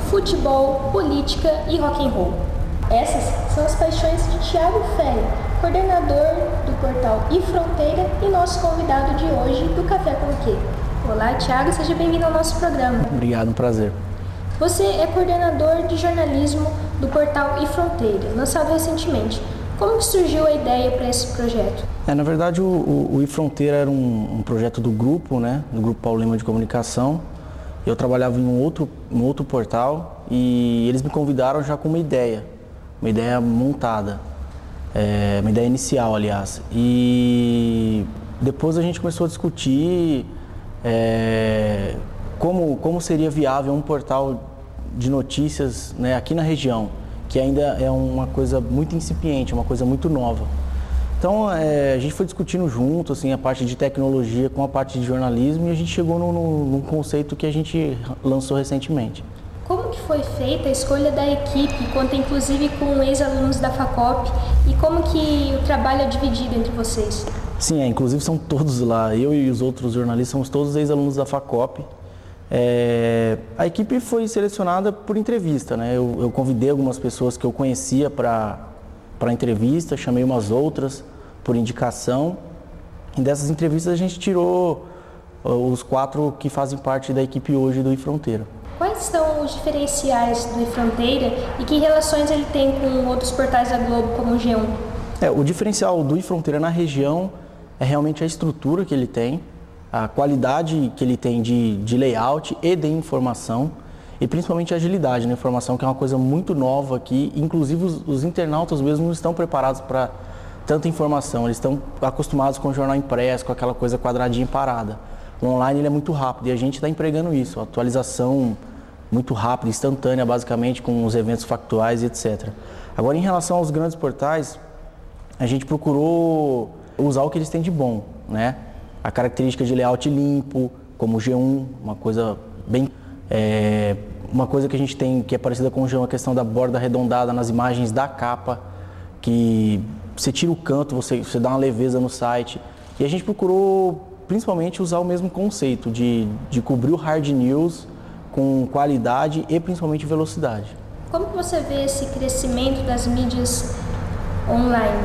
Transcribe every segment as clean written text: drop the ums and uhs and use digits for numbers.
futebol, política e rock and roll. Essas são as paixões de Thiago Ferri, coordenador do portal iFronteira e nosso convidado de hoje do Café com o Quê. Olá, Thiago, seja bem-vindo ao nosso programa. Obrigado, um prazer. Você é coordenador de jornalismo do portal iFronteira, lançado recentemente. Como que surgiu a ideia para esse projeto? Na verdade, o iFronteira era um projeto do grupo, né? Do Grupo Paulo Lema de Comunicação. Eu trabalhava em um outro portal e eles me convidaram já com uma ideia montada, uma ideia inicial, aliás. E depois a gente começou a discutir como seria viável um portal de notícias, né, aqui na região, que ainda é uma coisa muito incipiente, uma coisa muito nova. Então, a gente foi discutindo junto, assim, a parte de tecnologia com a parte de jornalismo e a gente chegou num conceito que a gente lançou recentemente. Como que foi feita a escolha da equipe, conta inclusive com ex-alunos da FACOP, e como que o trabalho é dividido entre vocês? Sim, inclusive são todos lá, eu e os outros jornalistas somos todos ex-alunos da FACOP. A equipe foi selecionada por entrevista, né? Eu convidei algumas pessoas que eu conhecia para entrevista, chamei umas outras por indicação. E dessas entrevistas a gente tirou os 4 que fazem parte da equipe hoje do iFronteira. Quais são os diferenciais do iFronteira e que relações ele tem com outros portais da Globo, como o G1? O diferencial do iFronteira na região é realmente a estrutura que ele tem, a qualidade que ele tem de layout e de informação, e principalmente a agilidade na informação, que é uma coisa muito nova aqui. Inclusive os internautas mesmo não estão preparados para tanta informação, eles estão acostumados com o jornal impresso, com aquela coisa quadradinha e parada. O online ele é muito rápido e a gente está empregando isso, a atualização muito rápida, instantânea basicamente, com os eventos factuais e etc. Agora, em relação aos grandes portais, a gente procurou usar o que eles têm de bom, né? A característica de layout limpo, como o G1, uma coisa bem... uma coisa que a gente tem que é parecida com o G1, a questão da borda arredondada nas imagens da capa, que você tira o canto, você dá uma leveza no site. E a gente procurou principalmente usar o mesmo conceito de cobrir o hard news com qualidade e principalmente velocidade. Como que você vê esse crescimento das mídias online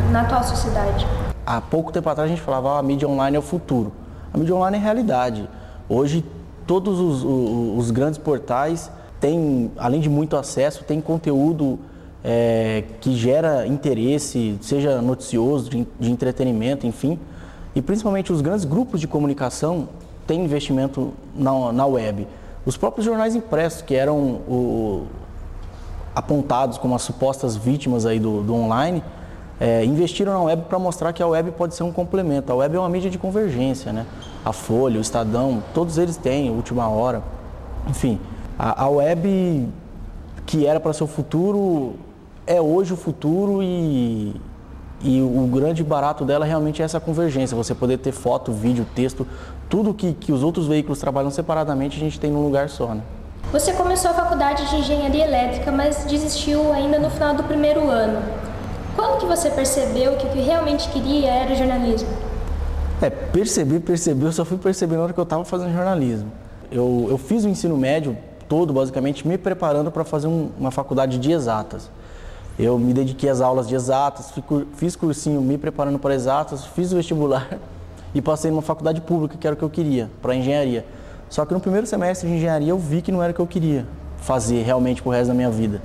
na atual sociedade? Há pouco tempo atrás a gente falava a mídia online é o futuro. A mídia online é realidade. Hoje todos os grandes portais têm, além de muito acesso, tem conteúdo que gera interesse, seja noticioso, de entretenimento, enfim. E principalmente os grandes grupos de comunicação têm investimento na web. Os próprios jornais impressos, que eram apontados como as supostas vítimas aí do online, investiram na web para mostrar que a web pode ser um complemento. A web é uma mídia de convergência, né? A Folha, o Estadão, todos eles têm, Última Hora. Enfim, a web que era para ser o futuro, é hoje o futuro e o grande barato dela realmente é essa convergência, você poder ter foto, vídeo, texto, tudo que os outros veículos trabalham separadamente, a gente tem num lugar só, né? Você começou a faculdade de engenharia elétrica, mas desistiu ainda no final do primeiro ano. Quando que você percebeu que o que realmente queria era jornalismo? Perceber, eu só fui perceber na hora que eu estava fazendo jornalismo. Eu fiz o ensino médio todo, basicamente, me preparando para fazer uma faculdade de exatas. Eu me dediquei às aulas de exatas, fiz cursinho me preparando para exatas, fiz o vestibular e passei numa faculdade pública, que era o que eu queria, para engenharia. Só que no primeiro semestre de engenharia eu vi que não era o que eu queria fazer realmente pro resto da minha vida.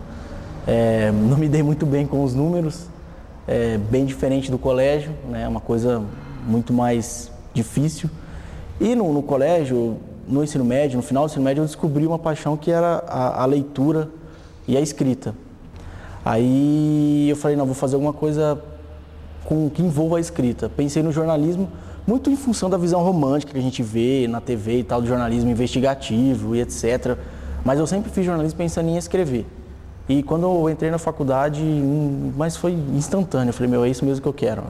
Não me dei muito bem com os números, bem diferente do colégio, né? Uma coisa muito mais difícil. E no colégio, no ensino médio, no final do ensino médio, eu descobri uma paixão que era a leitura e a escrita. Aí eu falei, não, vou fazer alguma coisa que envolva a escrita. Pensei no jornalismo, muito em função da visão romântica que a gente vê na TV e tal, do jornalismo investigativo e etc. Mas eu sempre fiz jornalismo pensando em escrever. E quando eu entrei na faculdade, mas foi instantâneo, eu falei, é isso mesmo que eu quero.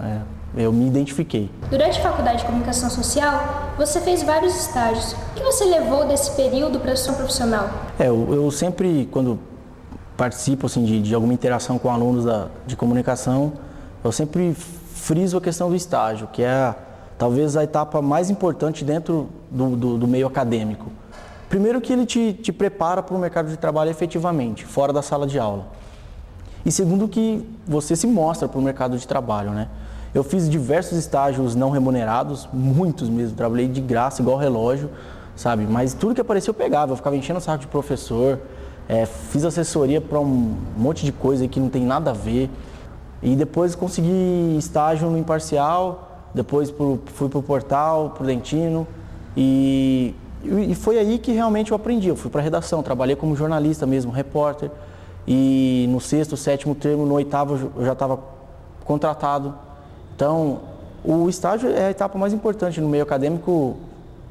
Eu me identifiquei. Durante a faculdade de comunicação social, você fez vários estágios. O que você levou desse período para a sua profissional? Eu sempre, quando participo assim, de alguma interação com alunos de comunicação, eu sempre friso a questão do estágio, que é talvez a etapa mais importante dentro do meio acadêmico. Primeiro que ele te prepara para o mercado de trabalho efetivamente, fora da sala de aula. E segundo que você se mostra para o mercado de trabalho, né? Eu fiz diversos estágios não remunerados, muitos mesmo, trabalhei de graça, igual relógio, sabe? Mas tudo que aparecia eu pegava, eu ficava enchendo o saco de professor, fiz assessoria para um monte de coisa que não tem nada a ver. E depois consegui estágio no Imparcial, depois fui para o Portal Prudentino e foi aí que realmente eu aprendi. Eu fui para a redação, trabalhei como jornalista mesmo, repórter. E no sexto, sétimo termo, no oitavo eu já estava contratado. Então, o estágio é a etapa mais importante no meio acadêmico,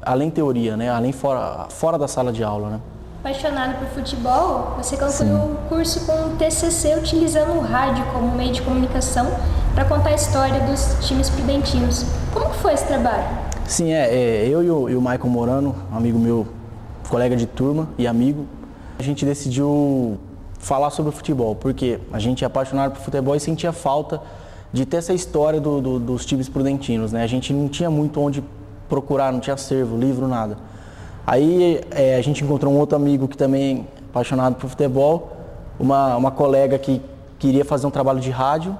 além teoria, né? Além fora da sala de aula, né? Apaixonado por futebol, você concluiu o curso com um TCC utilizando o rádio como meio de comunicação para contar a história dos times prudentinos. Como que foi esse trabalho? Sim, eu e o Michael Morano, amigo meu, colega de turma e amigo, a gente decidiu falar sobre o futebol, porque a gente é apaixonado por futebol e sentia falta de ter essa história dos times prudentinos, né? A gente não tinha muito onde procurar, não tinha acervo, livro, nada. Aí a gente encontrou um outro amigo que também é apaixonado por futebol, uma colega que queria fazer um trabalho de rádio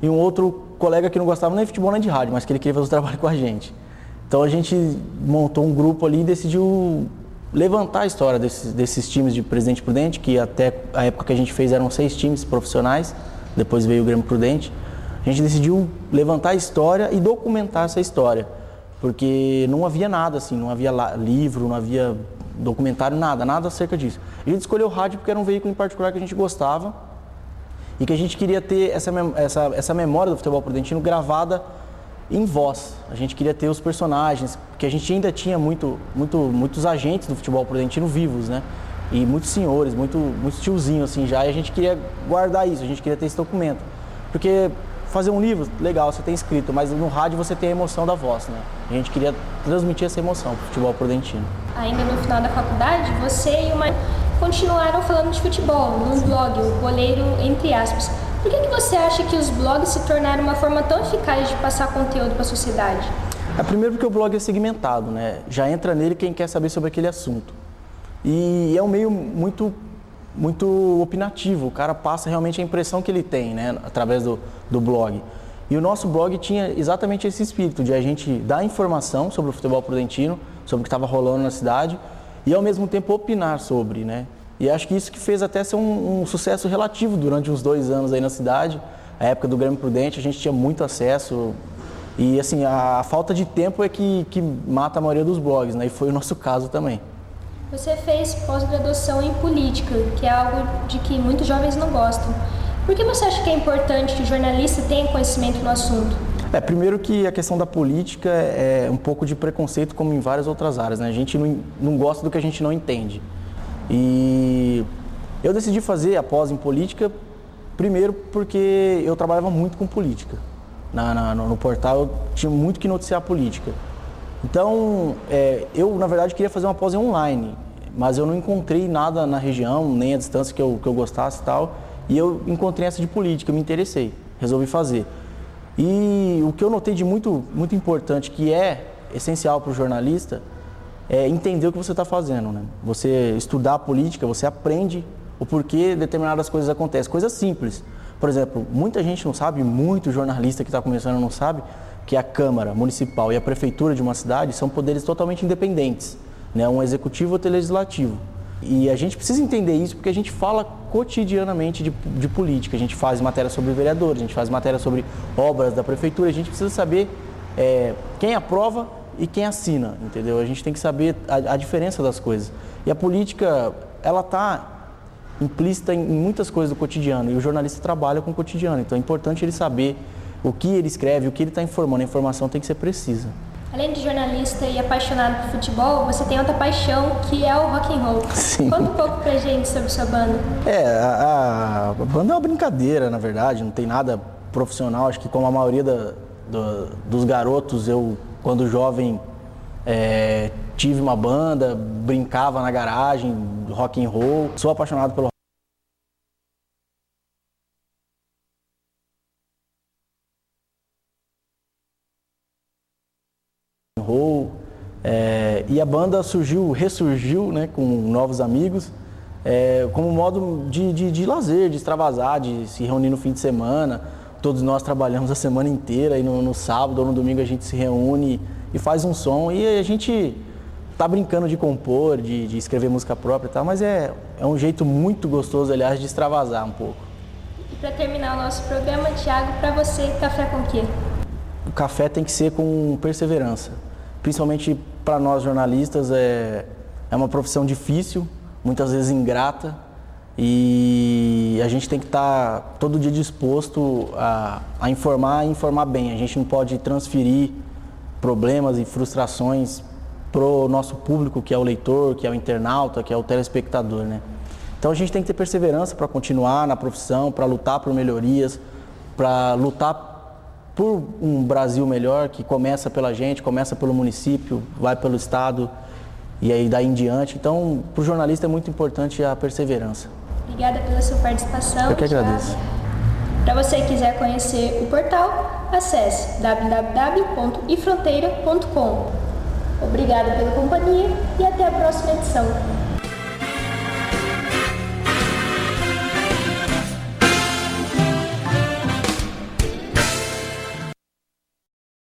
e um outro colega que não gostava nem de futebol nem de rádio, mas que ele queria fazer o trabalho com a gente. Então a gente montou um grupo ali e decidiu levantar a história desses times de Presidente Prudente, que até a época que a gente fez eram 6 times profissionais, depois veio o Grêmio Prudente. A gente decidiu levantar a história e documentar essa história, porque não havia nada assim, não havia livro, não havia documentário, nada acerca disso. A gente escolheu o rádio porque era um veículo em particular que a gente gostava e que a gente queria ter essa memória do futebol prudentino gravada em voz. A gente queria ter os personagens, porque a gente ainda tinha muitos agentes do futebol prudentino vivos, né? E muitos senhores, muitos tiozinhos assim já, e a gente queria guardar isso, a gente queria ter esse documento. Porque fazer um livro, legal, você tem escrito, mas no rádio você tem a emoção da voz, né? A gente queria transmitir essa emoção pro futebol prudentino. Ainda no final da faculdade, você e o Michael continuaram falando de futebol, num blog, o Goleiro Entre Aspas. Por que você acha que os blogs se tornaram uma forma tão eficaz de passar conteúdo para a sociedade? Primeiro porque o blog é segmentado, né? Já entra nele quem quer saber sobre aquele assunto. E é um meio muito opinativo, o cara passa realmente a impressão que ele tem, né? Através do blog. E o nosso blog tinha exatamente esse espírito de a gente dar informação sobre o futebol prudentino, sobre o que estava rolando na cidade e ao mesmo tempo opinar sobre, né? E acho que isso que fez até ser um sucesso relativo durante uns 2 anos aí na cidade. A época do Grêmio Prudente, a gente tinha muito acesso. E assim, a falta de tempo é que mata a maioria dos blogs, né? E foi o nosso caso também. Você fez pós-graduação em política, que é algo de que muitos jovens não gostam. Por que você acha que é importante que o jornalista tenha conhecimento no assunto? Primeiro que a questão da política é um pouco de preconceito, como em várias outras áreas, né? A gente não gosta do que a gente não entende. E eu decidi fazer a pós em política, primeiro porque eu trabalhava muito com política. No portal eu tinha muito que noticiar política. Então, eu na verdade queria fazer uma pós online, mas eu não encontrei nada na região, nem a distância que eu gostasse e tal. E eu encontrei essa de política, me interessei, resolvi fazer. E o que eu notei de muito importante, que é essencial para o jornalista, é entender o que você está fazendo, né? Você estudar a política, você aprende o porquê determinadas coisas acontecem. Coisas simples. Por exemplo, muita gente não sabe, muito jornalista que está começando não sabe, que a Câmara Municipal e a Prefeitura de uma cidade são poderes totalmente independentes, né? Um executivo e outro legislativo. E a gente precisa entender isso porque a gente fala cotidianamente de política. A gente faz matéria sobre vereadores, a gente faz matéria sobre obras da Prefeitura. A gente precisa saber quem aprova e quem assina, entendeu? A gente tem que saber a diferença das coisas. E a política, ela está implícita em muitas coisas do cotidiano, e o jornalista trabalha com o cotidiano, então é importante ele saber o que ele escreve, o que ele está informando, a informação tem que ser precisa. Além de jornalista e apaixonado por futebol, você tem outra paixão, que é o rock and roll. Sim. Conta um pouco pra gente sobre sua banda. A banda é uma brincadeira, na verdade, não tem nada profissional. Acho que como a maioria dos garotos, eu, quando jovem, tive uma banda, brincava na garagem, rock and roll. Sou apaixonado pelo rock and roll. E a banda ressurgiu, né, com novos amigos, como modo de lazer, de extravasar, de se reunir no fim de semana. Todos nós trabalhamos a semana inteira e no sábado ou no domingo a gente se reúne e faz um som. E a gente tá brincando de compor, de escrever música própria e tal, mas é um jeito muito gostoso, aliás, de extravasar um pouco. E para terminar o nosso programa, Thiago, para você, café com o quê? O café tem que ser com perseverança. Principalmente para nós jornalistas, é uma profissão difícil, muitas vezes ingrata, e a gente tem que estar todo dia disposto a informar e informar bem. A gente não pode transferir problemas e frustrações para o nosso público, que é o leitor, que é o internauta, que é o telespectador, né? Então a gente tem que ter perseverança para continuar na profissão, para lutar por melhorias, para lutar por um Brasil melhor, que começa pela gente, começa pelo município, vai pelo estado e aí daí em diante. Então, para o jornalista é muito importante a perseverança. Obrigada pela sua participação. Eu que agradeço. Para você que quiser conhecer o portal, acesse www.ifronteira.com. Obrigada pela companhia e até a próxima edição.